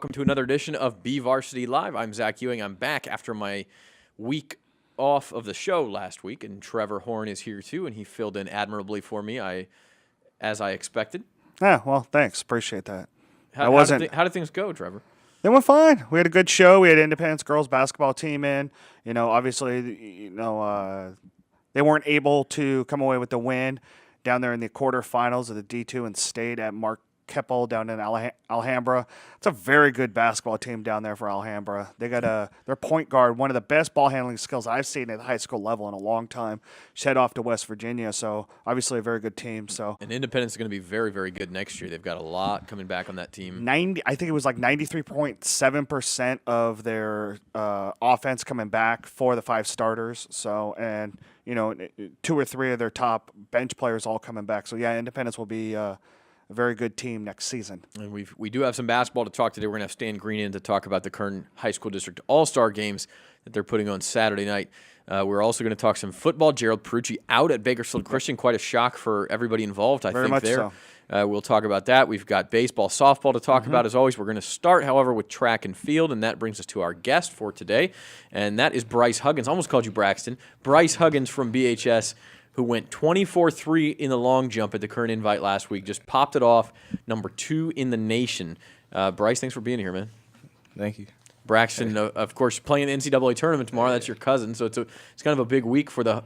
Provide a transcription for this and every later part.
welcome to another edition of BVarsity Live. I'm Zach Ewing. I'm back after my week off of the show last week, and Trevor Horn is here too, and he filled in admirably for me, as I expected. Yeah, well, thanks. Appreciate that. How did things go, Trevor? They went fine. We had a good show. We had Independence girls basketball team in. Obviously, they weren't able to come away with the win down there in the quarterfinals of the D2 and state at Mark Keppel down in Alhambra. It's a very good basketball team down there for Alhambra. They got their point guard, one of the best ball handling skills I've seen at the high school level in a long time. She's head off to West Virginia, so obviously a very good team. So And Independence is going to be very, very good next year. They've got a lot coming back on that team. I think it was like 93.7% of their offense coming back for the 5 starters. So, and 2 or 3 of their top bench players all coming back. So yeah, Independence will be a very good team next season. And we do have some basketball to talk today. We're going to have Stan Green in to talk about the Kern High School District All-Star games that they're putting on Saturday night. We're also going to talk some football. Gerald Perucci out at Bakersfield Christian. Quite a shock for everybody involved, I Very think, much there. so. We'll talk about that. We've got baseball, softball to talk about, as always. We're going to start, however, with track and field, and that brings us to our guest for today, and that is Bryce Huggins. I almost called you Braxton. Bryce Huggins from BHS, who went 24-3 in the long jump at the Kern Invite last week. Just popped it off, number 2 in the nation. Bryce, thanks for being here, man. Thank you. Braxton, of course, playing the NCAA tournament tomorrow. That's your cousin, so it's kind of a big week for the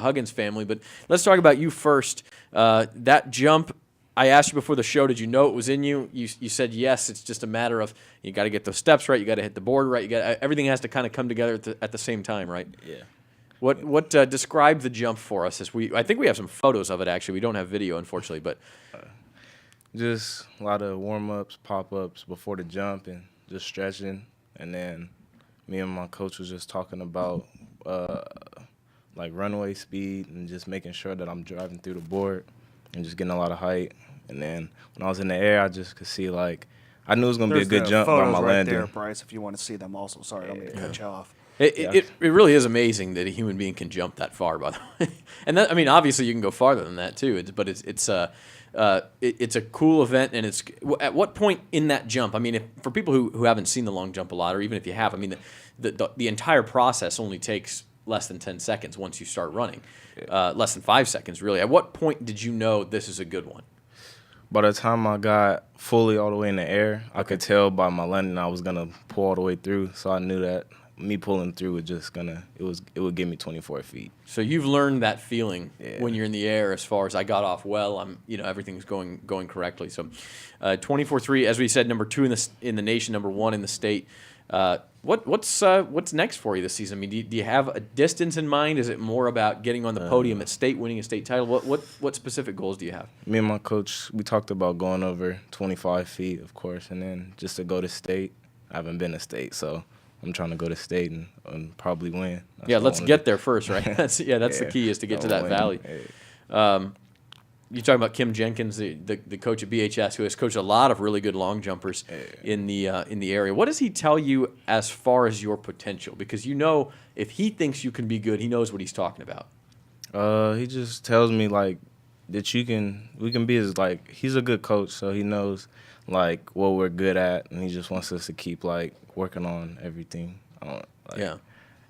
Huggins family. But let's talk about you first. That jump, I asked you before the show, did you know it was in you? You said yes. It's just a matter of you got to get those steps right. You got to hit the board right. Everything has to kind of come together at the same time, right? Yeah. What describe the jump for us? I think we have some photos of it, actually. We don't have video, unfortunately. But Just a lot of warm-ups, pop-ups before the jump and just stretching. And then me and my coach was just talking about like runway speed and just making sure that I'm driving through the board and just getting a lot of height. And then when I was in the air, I just could see I knew it was going to be a good jump by my landing. There, Bryce, if you want to see them also. Sorry, I don't mean to cut you off. It really is amazing that a human being can jump that far, by the way. And that, I mean, obviously you can go farther than that too. But it's a cool event, and it's at what point in that jump? I mean, for people who haven't seen the long jump a lot, or even if you have, I mean, the entire process only takes less than 10 seconds once you start running, less than 5 seconds really. At what point did you know this is a good one? By the time I got fully all the way in the air, I could tell by my landing I was gonna pull all the way through. So I knew that me pulling through was just it would give me 24 feet. So you've learned that feeling when you're in the air. As far as I got off well, everything's going correctly. So 24-3, as we said, number 2 in the nation, number 1 in the state. What's next for you this season? I mean, do you have a distance in mind? Is it more about getting on the podium at state, winning a state title? What specific goals do you have? Me and my coach, we talked about going over 25 feet, of course, and then just to go to state. I haven't been to state, so I'm trying to go to state and probably win. Let's get there first, right? That's the key, is to get to that valley. You're talking about Kim Jenkins, the coach at BHS, who has coached a lot of really good long jumpers in the area. What does he tell you as far as your potential? Because if he thinks you can be good, he knows what he's talking about. He just tells me that we can be he's a good coach, so he knows what we're good at, and he just wants us to keep working on everything.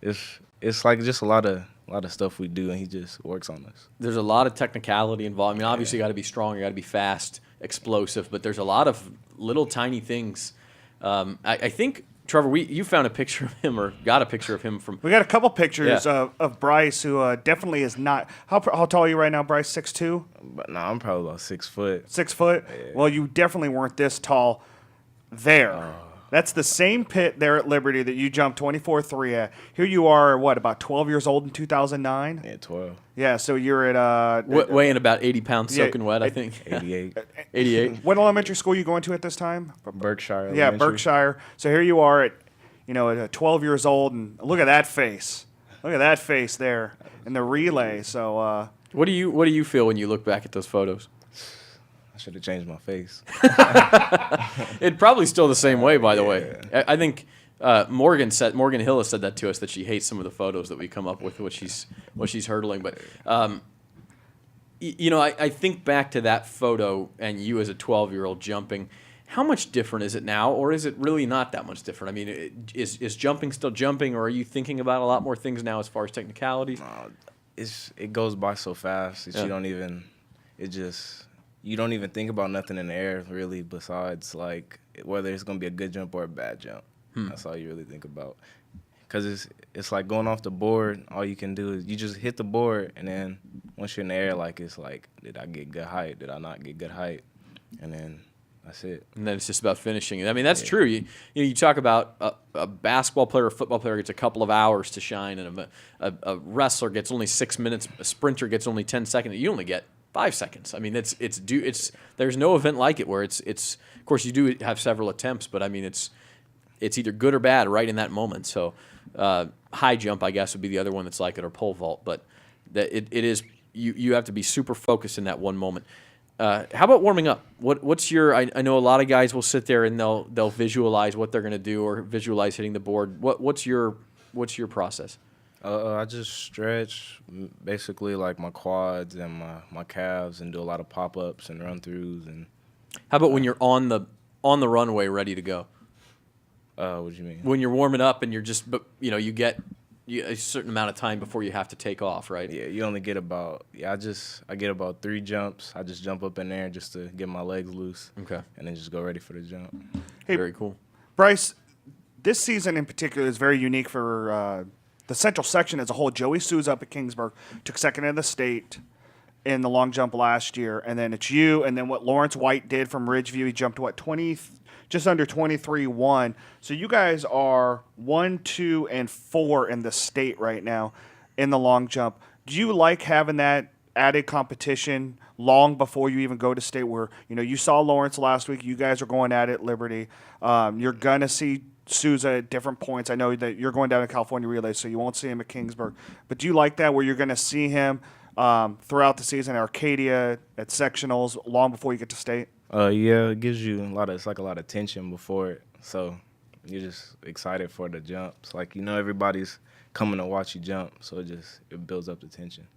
It's just a lot of stuff we do, and he just works on us. There's a lot of technicality involved. I mean, obviously you got to be strong, you got to be fast, explosive, but there's a lot of little tiny things. I think, Trevor, you found a picture of him, or got a picture of him from. We got a couple pictures of Bryce, who definitely is not. How tall are you right now, Bryce? 6'2"? But no, I'm probably about 6 foot. 6 foot? Yeah. Well, you definitely weren't this tall there. That's the same pit there at Liberty that you jumped 24-3 at. Here you are, about 12 years old in 2009? Yeah, 12. Yeah, so you're at... weighing about 80 pounds soaking wet, I think. 88. 88. What elementary school are you going to at this time? Berkshire. Yeah, Berkshire. So here you are at 12 years old, and look at that face. Look at that face there in the relay. So what do you feel when you look back at those photos? I should have changed my face. It's probably still the same way, by the way. I think Morgan Hill has said that to us, that she hates some of the photos that we come up with, what she's hurdling. But I think back to that photo and you as a 12-year-old jumping, How much different is it now, or is it really not that much different? I mean, is jumping still jumping, or are you thinking about a lot more things now as far as technicalities? It goes by so fast that Yeah. you don't even think about nothing in the air really besides like whether it's gonna be a good jump or a bad jump. That's all you really think about. Cause it's like going off the board. All you can do is you just hit the board, and then once you're in the air, like it's like, did I get good height? Did I not get good height? And then that's it. And then it's just about finishing it. I mean, that's true. You talk about a basketball player or football player gets a couple of hours to shine, and a wrestler gets only 6 minutes. A sprinter gets only 10 seconds. You only get 5 seconds. I mean, there's no event like it where it's of course you do have several attempts, but I mean it's either good or bad right in that moment. So high jump, I guess, would be the other one that's like it, or pole vault. But it is you have to be super focused in that one moment. How about warming up? What's your? I know a lot of guys will sit there and they'll visualize what they're going to do or visualize hitting the board. What's your process? I just stretch basically like my quads and my calves, and do a lot of pop ups and run throughs. And How about when you're on the runway ready to go? what do you mean? When you're warming up and you're just, you get a certain amount of time before you have to take off, right? Yeah, you only get about I get about 3 jumps. I just jump up in there just to get my legs loose. Okay. And then just go ready for the jump. Hey, Very cool. Bryce, this season in particular is very unique for the Central Section as a whole. Joey Souza up at Kingsburg took second in the state in the long jump last year, and then it's you, and then what Lawrence White did from Ridgeview, he jumped to just under 23-1. So you guys are 1, 2, and 4 in the state right now in the long jump. Do you like having that added competition long before you even go to state, where you saw Lawrence last week, you guys are going at it at Liberty. You're gonna see Souza at different points. I know that you're going down to California Relay, so you won't see him at Kingsburg. But do you like that, where you're going to see him throughout the season at Arcadia, at sectionals, long before you get to state? Yeah, it gives you it's like a lot of tension before it. So you're just excited for the jumps. Like, everybody's coming to watch you jump, so it builds up the tension.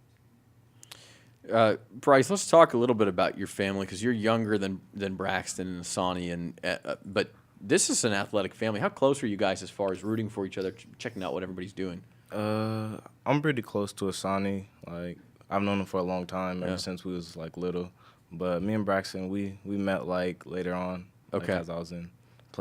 Bryce, let's talk a little bit about your family, because you're younger than Braxton and Asani, but this is an athletic family. How close are you guys as far as rooting for each other, checking out what everybody's doing? I'm pretty close to Asani. Like, I've known him for a long time, ever since we was like little. But me and Braxton, we met like later on, Okay. as I was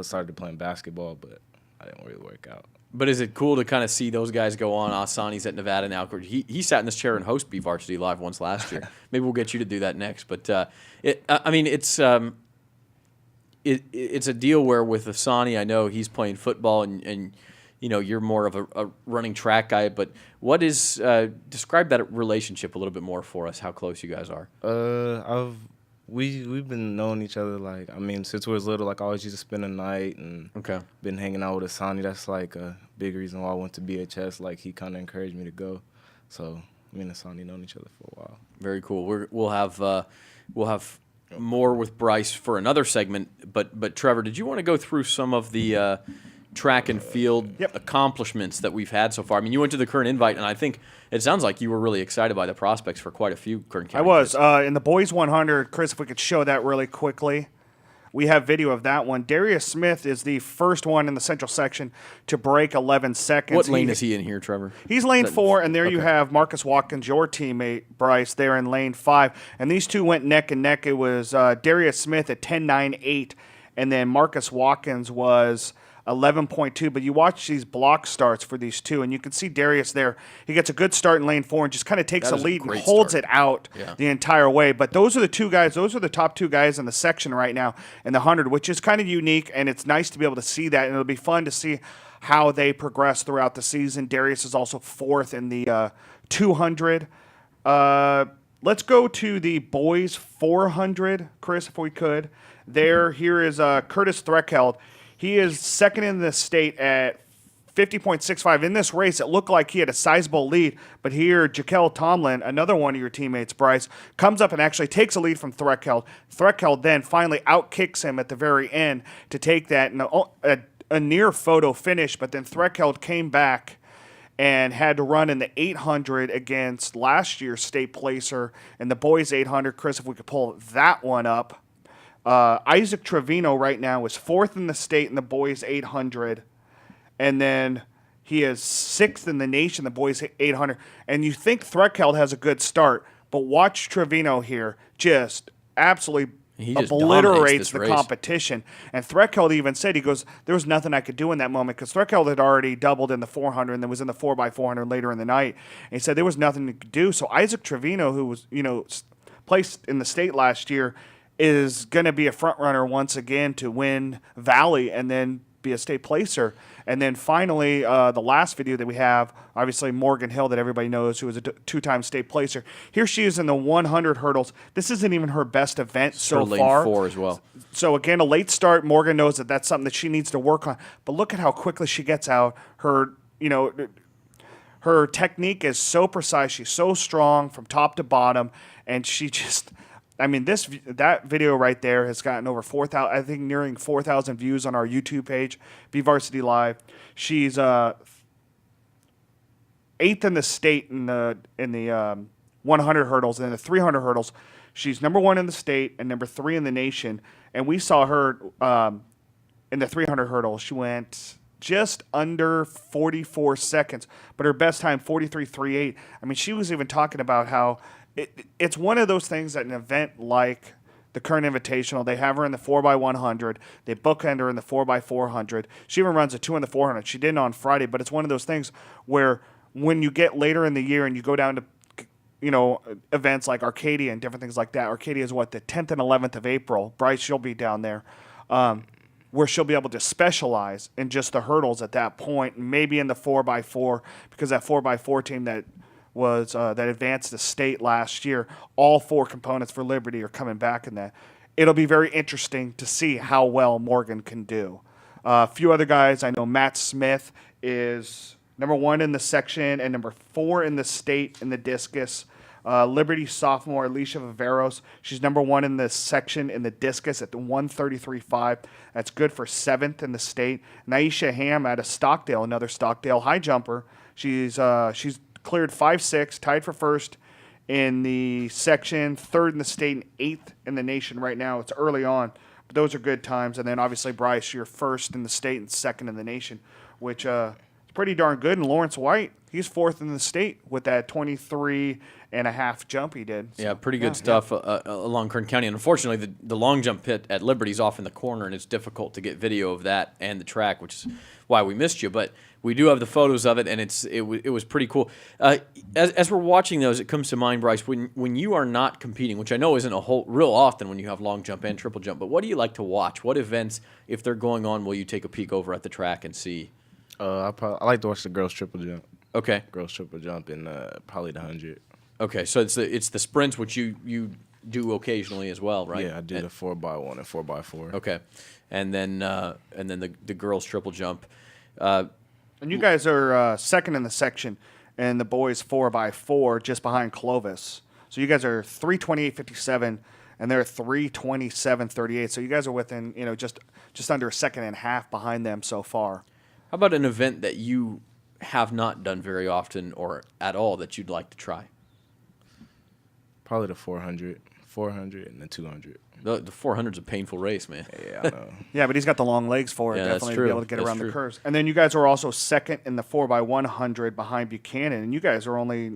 started playing basketball, but I didn't really work out. But is it cool to kind of see those guys go on? Asani's at Nevada now. He sat in this chair and hosted BVarsity Live once last year. Maybe we'll get you to do that next. But it's a deal where with Asani, I know he's playing football and you're more of a running track guy. But what is describe that relationship a little bit more for us? How close you guys are? We've been knowing each other since we was little. Like, I always used to spend the night and been hanging out with Asani. That's like a big reason why I went to BHS. Like, he kind of encouraged me to go. So me and Asani known each other for a while. Very cool. We'll have more with Bryce for another segment. But Trevor, did you want to go through some of the track and field accomplishments that we've had so far? I mean, you went to the current invite, and I think it sounds like you were really excited by the prospects for quite a few current I was. In the boys 100, Chris, if we could show that really quickly. We have video of that one. Darius Smith is the first one in the Central Section to break 11 seconds. What lane is he in here, Trevor? He's lane 4, and there you have Marcus Watkins, your teammate, Bryce, there in lane 5. And these two went neck and neck. It was Darius Smith at 10.98, and then Marcus Watkins was 11.2, but you watch these block starts for these two, and you can see Darius there. He gets a good start in lane 4 and just kind of takes the lead and holds it out the entire way. But those are the two guys. Those are the top two guys in the section right now in the 100, which is kind of unique, and it's nice to be able to see that, and it'll be fun to see how they progress throughout the season. Darius is also 4th in the 200. Let's go to the boys 400, Chris, if we could. Here is Curtis Threckeld. He is 2nd in the state at 50.65. In this race, it looked like he had a sizable lead, but here, Jaquel Tomlin, another one of your teammates, Bryce, comes up and actually takes a lead from Threckeld. Threckeld then finally outkicks him at the very end to take that, and a near photo finish, but then Threckeld came back and had to run in the 800 against last year's state placer in the boys 800. Chris, if we could pull that one up. Isaac Trevino right now is 4th in the state in the boys 800, and then he is 6th in the nation, the boys 800. And you think Threkheld has a good start, but watch Trevino here just absolutely He just obliterates dominates the this race. competition. And Threkheld even said, he goes, there was nothing I could do in that moment because Threkheld had already doubled in the 400 and then was in the 4x400 later in the night. And he said there was nothing he could do. So Isaac Trevino, who was, placed in the state last year, is going to be a front runner once again to win Valley and then be a state placer. And then finally, the last video that we have, obviously Morgan Hill, that everybody knows, who was a two-time state placer. Here she is in the 100 hurdles. This isn't even her best event so Her lane far. 4 as well. So again, a late start. Morgan knows that that's something that she needs to work on. But look at how quickly she gets out. Her technique is so precise. She's so strong from top to bottom, and she just. That video right there has gotten over 4,000. I think nearing 4,000 views on our YouTube page, BVarsity Live. She's 8th in the state in the 100 hurdles, and in the 300 hurdles, she's number 1 in the state and number 3 in the nation. And we saw her in the 300 hurdles. She went just under 44 seconds, but her best time 43.38. I mean, she was even talking about how. It's one of those things that an event like the current Invitational, they have her in the 4x100. They bookend her in the 4x400. She even runs a 2 in the 400. She didn't on Friday, but it's one of those things where when you get later in the year and you go down to events like Arcadia and different things like that. Arcadia is the 10th and 11th of April. Bryce, she'll be down there. Where she'll be able to specialize in just the hurdles at that point, maybe in the 4x4, because that 4x4 team that advanced the state last year. All 4 components for Liberty are coming back in that. It'll be very interesting to see how well Morgan can do. A few other guys, I know Matt Smith is number 1 in the section and number 4 in the state in the discus. Liberty sophomore Alicia Viveros, she's number 1 in the section in the discus at the 133.5. That's good for 7th in the state. Naisha Ham out of Stockdale, another Stockdale high jumper. She's cleared 5.6, tied for 1st in the section, 3rd in the state, and 8th in the nation right now. It's early on, but those are good times. And then obviously Bryce, you're 1st in the state and 2nd in the nation, which is pretty darn good. And Lawrence White, he's 4th in the state with that 23.5 jump he did. Yeah, pretty good stuff along Kern County. And unfortunately, the long jump pit at Liberty's off in the corner, and it's difficult to get video of that and the track, which is why we missed you. But we do have the photos of it, and it was pretty cool. As we're watching those, it comes to mind, Bryce, when you are not competing, which I know isn't real often when you have long jump and triple jump, but what do you like to watch? What events, if they're going on, will you take a peek over at the track and see? I like to watch the girls triple jump. Okay. Girls triple jump and probably the 100. Okay, so it's the sprints, which you do occasionally as well, right? Yeah, I do the 4x1 and 4x4. Okay, and then the girls triple jump. And you guys are 2nd in the section, and the boys 4x4 just behind Clovis. So you guys are 3:28.57, and they're 3:27.38. So you guys are within just under a second and a half behind them so far. How about an event that you have not done very often or at all that you'd like to try? Probably the 400 and the 200. The 400's a painful race, man. Yeah, I know. Yeah, but he's got the long legs for it, Yeah, that's definitely, to true. be able to get That's around true. the curves. And then you guys are also 2nd in the 4x100 behind Buchanan, and you guys are only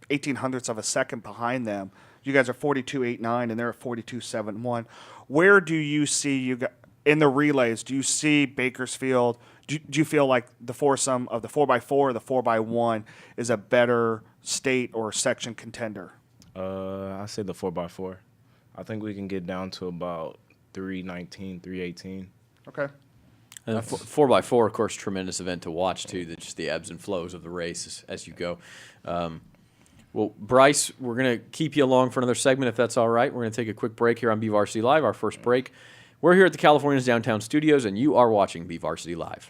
0.18 of a second behind them. You guys are 42.89, and they're at 42.71. Where do you see you in the relays? Do you see Bakersfield? Do you feel like the foursome of the 4x4 or the 4x1 is a better state or section contender? I say the 4x4. I think we can get down to about 319, 318. Okay. And 4x4, of course, tremendous event to watch too. Just the ebbs and flows of the race as you go. Well, Bryce, we're going to keep you along for another segment if that's all right. We're going to take a quick break here on BVarsity Live, our first break. We're here at the Californians Downtown Studios, and you are watching BVarsity Live.